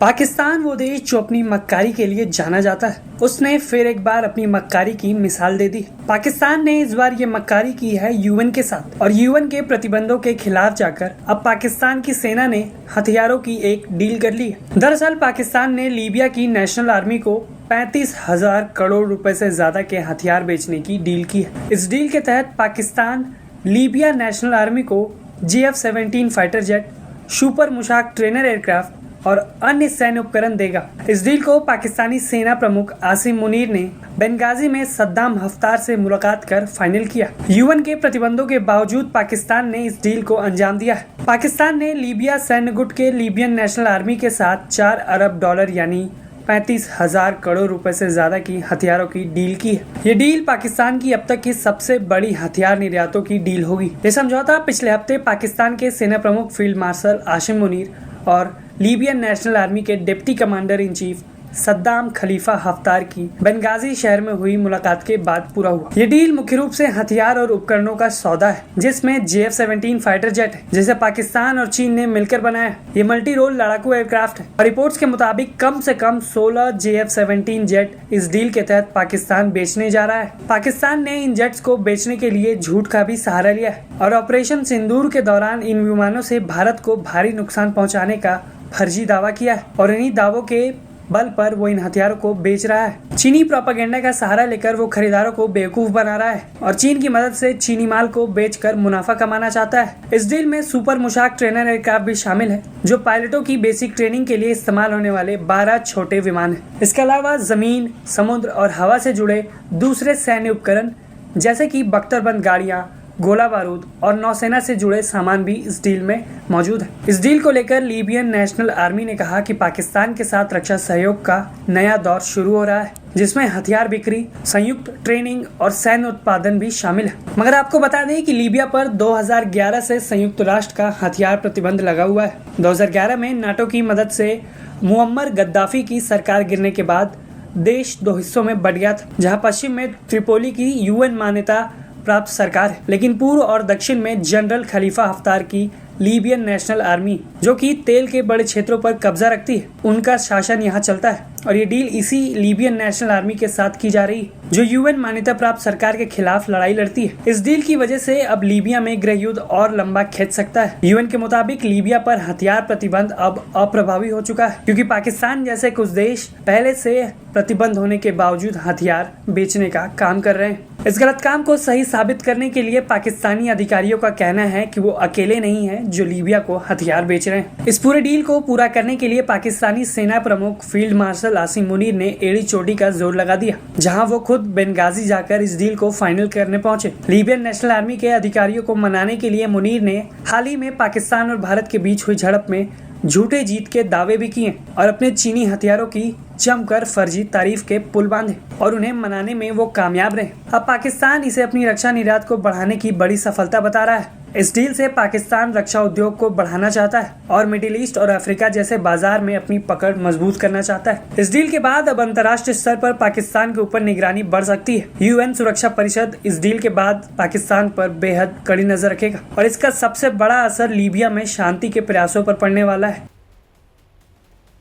पाकिस्तान वो देश जो अपनी मक्कारी के लिए जाना जाता है, उसने फिर एक बार अपनी मक्कारी की मिसाल दे दी। पाकिस्तान ने इस बार ये मक्कारी की है यूएन के साथ और यूएन के प्रतिबंधों के खिलाफ जाकर अब पाकिस्तान की सेना ने हथियारों की एक डील कर ली है। दरअसल पाकिस्तान ने लीबिया की नेशनल आर्मी को 35,000 करोड़ रुपए से ज्यादा के हथियार बेचने की डील की है। इस डील के तहत पाकिस्तान लीबिया नेशनल आर्मी को JF-17 fighter jet, super Mushshak trainer aircraft और अन्य सैन्य उपकरण देगा। इस डील को पाकिस्तानी सेना प्रमुख आसिम मुनीर ने बेंगाजी में सद्दाम हफ्तार से मुलाकात कर फाइनल किया। यूएन के प्रतिबंधों के बावजूद पाकिस्तान ने इस डील को अंजाम दिया है। पाकिस्तान ने लीबिया सैन्य गुट के लीबियन नेशनल आर्मी के साथ 4 अरब डॉलर यानी 35,000 करोड़ रुपए से ज्यादा की हथियारों की डील की है। ये डील पाकिस्तान की अब तक की सबसे बड़ी हथियार निर्यातों की डील होगी। ये समझौता पिछले हफ्ते पाकिस्तान के सेना प्रमुख फील्ड मार्शल आसिम मुनीर और लीबियन नेशनल आर्मी के deputy commander in chief Saddam Khalifa Haftar की बेंगाजी शहर में हुई मुलाकात के बाद पूरा हुआ। ये डील मुख्य रूप से हथियार और उपकरणों का सौदा है, जिसमें JF-17 फाइटर जेट है, जिसे पाकिस्तान और चीन ने मिलकर बनाया है। ये मल्टी रोल लड़ाकू एयरक्राफ्ट है और रिपोर्ट्स के मुताबिक कम से कम 16 JF-17 जेट इस डील के तहत पाकिस्तान बेचने जा रहा है। पाकिस्तान ने इन जेट्स को बेचने के लिए झूठ का भी सहारा लिया है और ऑपरेशन सिंदूर के दौरान इन विमानों से भारत को भारी नुकसान पहुँचाने का फर्जी दावा किया है और इन्हीं दावों के बल पर वो इन हथियारों को बेच रहा है। चीनी प्रोपेगेंडा का सहारा लेकर वो खरीदारों को बेवकूफ बना रहा है और चीन की मदद से चीनी माल को बेचकर मुनाफा कमाना चाहता है। इस डील में सुपर मुशाक ट्रेनर एयरक्राफ्ट भी शामिल है, जो पायलटों की बेसिक ट्रेनिंग के लिए इस्तेमाल होने वाले 12 छोटे विमान है। इसके अलावा जमीन, समुद्र और हवा से जुड़े दूसरे सैन्य उपकरण जैसे की बख्तरबंद गाड़ियाँ, गोला बारूद और नौसेना से जुड़े सामान भी इस डील में मौजूद है। इस डील को लेकर लीबियन नेशनल आर्मी ने कहा कि पाकिस्तान के साथ रक्षा सहयोग का नया दौर शुरू हो रहा है, जिसमें हथियार बिक्री, संयुक्त ट्रेनिंग और सैन्य उत्पादन भी शामिल है। मगर आपको बता दें कि लीबिया पर 2011 से संयुक्त राष्ट्र का हथियार प्रतिबंध लगा हुआ है। 2011 में नाटो की मदद से मुअम्मर गद्दाफी की सरकार गिरने के बाद देश 2 हिस्सों में बंट गया था, जहाँ पश्चिम में त्रिपोली की यूएन मान्यता प्राप्त सरकार है, लेकिन पूर्व और दक्षिण में जनरल खलीफा हफ्तार की लीबियन नेशनल आर्मी, जो कि तेल के बड़े क्षेत्रों पर कब्जा रखती है, उनका शासन यहाँ चलता है। और ये डील इसी लीबियन नेशनल आर्मी के साथ की जा रही है, जो यूएन मान्यता प्राप्त सरकार के खिलाफ लड़ाई लड़ती है। इस डील की वजह से अब लीबिया में गृह युद्ध और लंबा खिंच सकता है। यूएन के मुताबिक लीबिया पर हथियार प्रतिबंध अब अप्रभावी हो चुका है, क्योंकि पाकिस्तान जैसे कुछ देश पहले से प्रतिबंध होने के बावजूद हथियार बेचने का काम कर रहे हैं। इस गलत काम को सही साबित करने के लिए पाकिस्तानी अधिकारियों का कहना है कि वो अकेले नहीं हैं जो लीबिया को हथियार बेच रहे हैं। इस पूरे डील को पूरा करने के लिए पाकिस्तानी सेना प्रमुख फील्ड मार्शल आसिम मुनीर ने एड़ी चोटी का जोर लगा दिया, जहां वो खुद बेंगाजी जाकर इस डील को फाइनल करने पहुंचे। लीबियन नेशनल आर्मी के अधिकारियों को मनाने के लिए मुनीर ने हाल ही में पाकिस्तान और भारत के बीच हुई झड़प में झूठे जीत के दावे भी किए और अपने चीनी हथियारों की जमकर फर्जी तारीफ के पुल बांधे और उन्हें मनाने में वो कामयाब रहे। अब पाकिस्तान इसे अपनी रक्षा निर्यात को बढ़ाने की बड़ी सफलता बता रहा है। इस डील से पाकिस्तान रक्षा उद्योग को बढ़ाना चाहता है और मिडिल ईस्ट और अफ्रीका जैसे बाजार में अपनी पकड़ मजबूत करना चाहता है। इस डील के बाद अब अंतर्राष्ट्रीय स्तर पर पाकिस्तान के ऊपर निगरानी बढ़ सकती है। यूएन सुरक्षा परिषद इस डील के बाद पाकिस्तान पर बेहद कड़ी नजर रखेगा और इसका सबसे बड़ा असर लीबिया में शांति के प्रयासों पर पड़ने वाला है।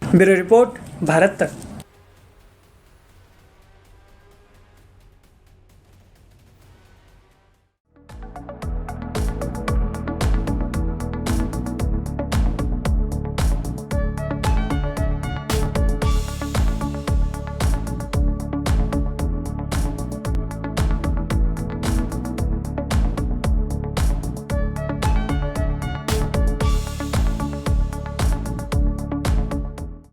ब्यूरो रिपोर्ट, भारत तक।